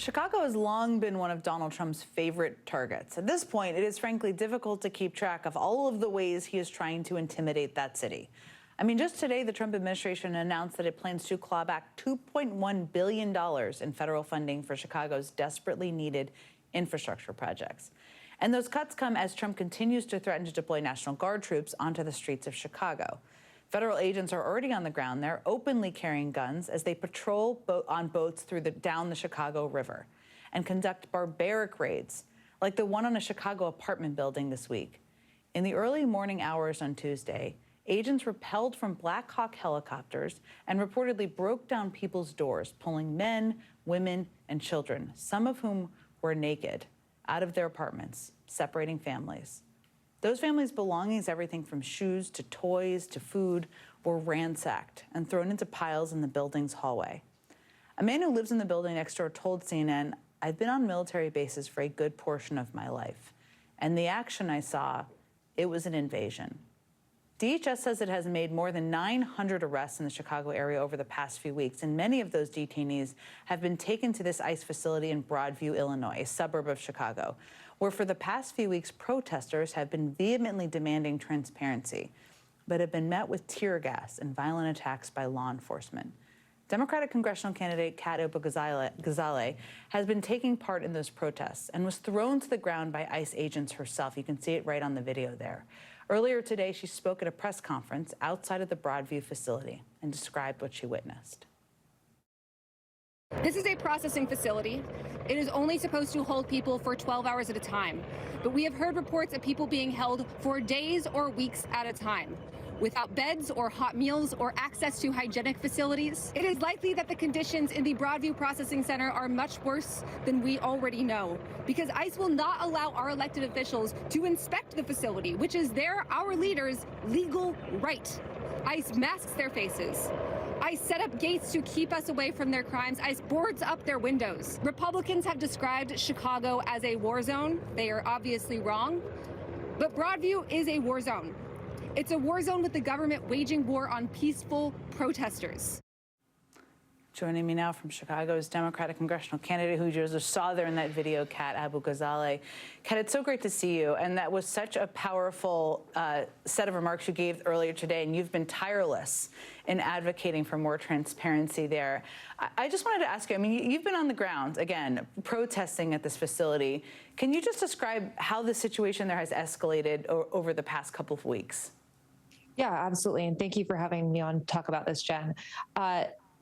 Chicago has long been one of Donald Trump's favorite targets. At this point, it is frankly difficult to keep track of all of the ways he is trying to intimidate that city. I mean, just today, the Trump administration announced that it plans to claw back $2.1 billion in federal funding for Chicago's desperately needed infrastructure projects. And those cuts come as Trump continues to threaten to deploy National Guard troops onto the streets of Chicago. Federal agents are already on the ground there, openly carrying guns as they patrol on boats down the Chicago River and conduct barbaric raids, like the one on a Chicago apartment building this week. In the early morning hours on Tuesday, agents rappelled from Black Hawk helicopters and reportedly broke down people's doors, pulling men, women, and children, some of whom were naked, out of their apartments, separating families. Those families' belongings, everything from shoes to toys to food, were ransacked and thrown into piles in the building's hallway. A man who lives in the building next door told CNN, "I've been on military bases for a good portion of my life, and the action I saw, it was an invasion." DHS says it has made more than 900 arrests in the Chicago area over the past few weeks, and many of those detainees have been taken to this ICE facility in Broadview, Illinois, a suburb of Chicago, where for the past few weeks, protesters have been vehemently demanding transparency, but have been met with tear gas and violent attacks by law enforcement. Democratic congressional candidate Kat Ogbozale has been taking part in those protests and was thrown to the ground by ICE agents herself. You can see it right on the video there. Earlier today, she spoke at a press conference outside of the Broadview facility and described what she witnessed. This is a processing facility. It is only supposed to hold people for 12 hours at a time. But we have heard reports of people being held for days or weeks at a time, without beds or hot meals or access to hygienic facilities. It is likely that the conditions in the Broadview Processing Center are much worse than we already know, because ICE will not allow our elected officials to inspect the facility, which is our leaders' legal right. ICE masks their faces. ICE set up gates to keep us away from their crimes. ICE boards up their windows. Republicans have described Chicago as a war zone. They are obviously wrong. But Broadview is a war zone. It's a war zone with the government waging war on peaceful protesters. Joining me now from Chicago's Democratic congressional candidate who you just saw there in that video, Kat Ogbozale. Kat, it's so great to see you, and that was such a powerful set of remarks you gave earlier today, and you've been tireless in advocating for more transparency there. I just wanted to ask you, I mean, you've been on the ground, again, protesting at this facility. Can you just describe how the situation there has escalated over the past couple of weeks? Yeah, absolutely, and thank you for having me on to talk about this, Jen.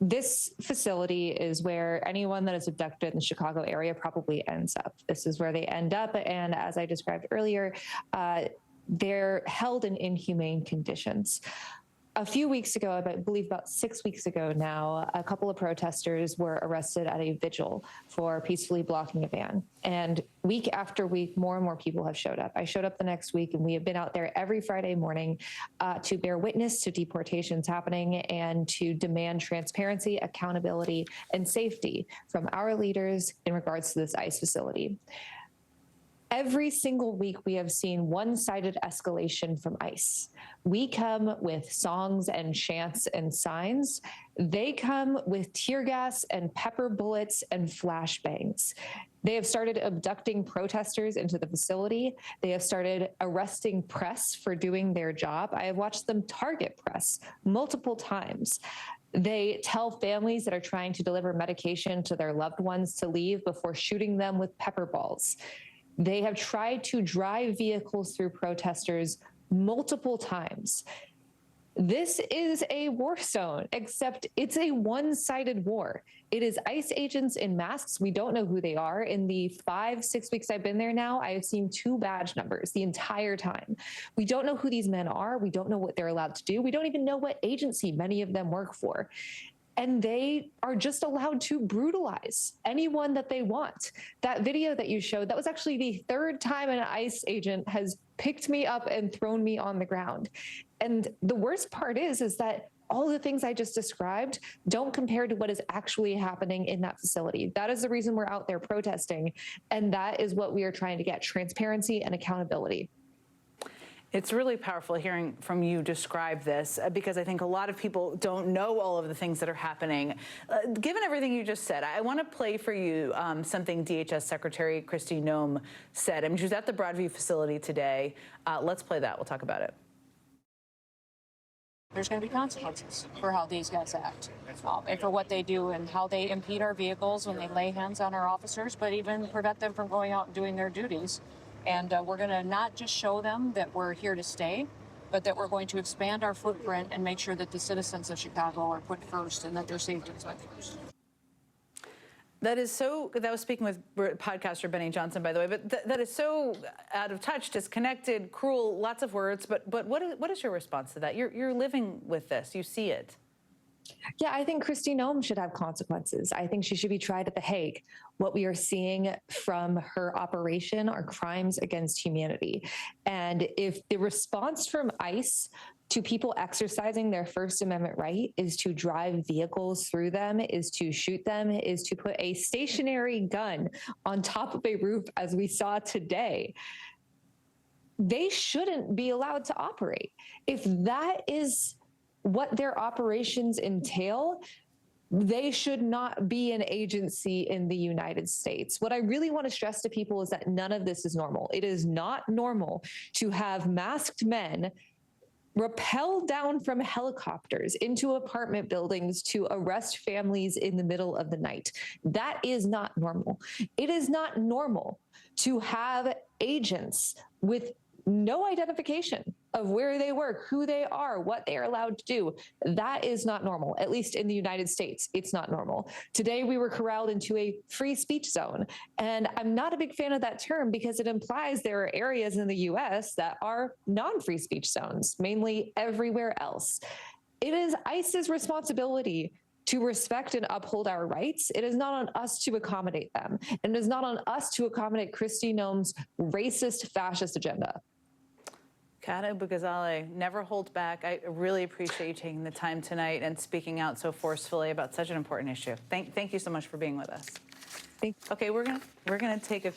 This facility is where anyone that is abducted in the Chicago area probably ends up. This is where they end up. And as I described earlier, they're held in inhumane conditions. A few weeks ago, I believe about 6 weeks ago now, a couple of protesters were arrested at a vigil for peacefully blocking a van. And week after week, more and more people have showed up. I showed up the next week, and we have been out there every Friday morning to bear witness to deportations happening and to demand transparency, accountability, and safety from our leaders in regards to this ICE facility. Every single week, we have seen one-sided escalation from ICE. We come with songs and chants and signs. They come with tear gas and pepper bullets and flashbangs. They have started abducting protesters into the facility. They have started arresting press for doing their job. I have watched them target press multiple times. They tell families that are trying to deliver medication to their loved ones to leave before shooting them with pepper balls. They have tried to drive vehicles through protesters multiple times. This is a war zone, except it's a one-sided war. It is ICE agents in masks. We don't know who they are. In the 5-6 weeks I've been there now, I have seen 2 badge numbers the entire time. We don't know who these men are. We don't know what they're allowed to do. We don't even know what agency many of them work for. And they are just allowed to brutalize anyone that they want. That video that you showed, that was actually the 3rd time an ICE agent has picked me up and thrown me on the ground. And the worst part is that all the things I just described don't compare to what is actually happening in that facility. That is the reason we're out there protesting. And that is what we are trying to get, transparency and accountability. It's really powerful hearing from you describe this because I think a lot of people don't know all of the things that are happening. Given everything you just said, I want to play for you something DHS Secretary Kristi Noem said. I mean, she was at the Broadview facility today. Let's play that. We'll talk about it. There's going to be consequences for how these guys act and for what they do and how they impede our vehicles when they lay hands on our officers, but even prevent them from going out and doing their duties. And we're going to not just show them that we're here to stay, but that we're going to expand our footprint and make sure that the citizens of Chicago are put first and that their safety is put first. That is so, that was speaking with podcaster Benny Johnson, by the way, but that is so out of touch, disconnected, cruel, lots of words. But what is your response to that? You're living with this. You see it. Yeah, I think Kristi Noem should have consequences. I think she should be tried at The Hague. What we are seeing from her operation are crimes against humanity. And if the response from ICE to people exercising their First Amendment right is to drive vehicles through them, is to shoot them, is to put a stationary gun on top of a roof, as we saw today, they shouldn't be allowed to operate. If that is what their operations entail, they should not be an agency in the United States. What I really want to stress to people is that none of this is normal. It is not normal to have masked men rappel down from helicopters into apartment buildings to arrest families in the middle of the night. That is not normal. It is not normal to have agents with no identification of where they work, who they are, what they are allowed to do. That is not normal. At least in the United States, it's not normal. Today, we were corralled into a free speech zone. And I'm not a big fan of that term because it implies there are areas in the US that are non-free speech zones, mainly everywhere else. It is ICE's responsibility to respect and uphold our rights. It is not on us to accommodate them. And it is not on us to accommodate Kristi Noem's racist, fascist agenda. Kata Bugazale, never hold back. I really appreciate you taking the time tonight and speaking out so forcefully about such an important issue. Thank you so much for being with us. Okay, we're gonna take a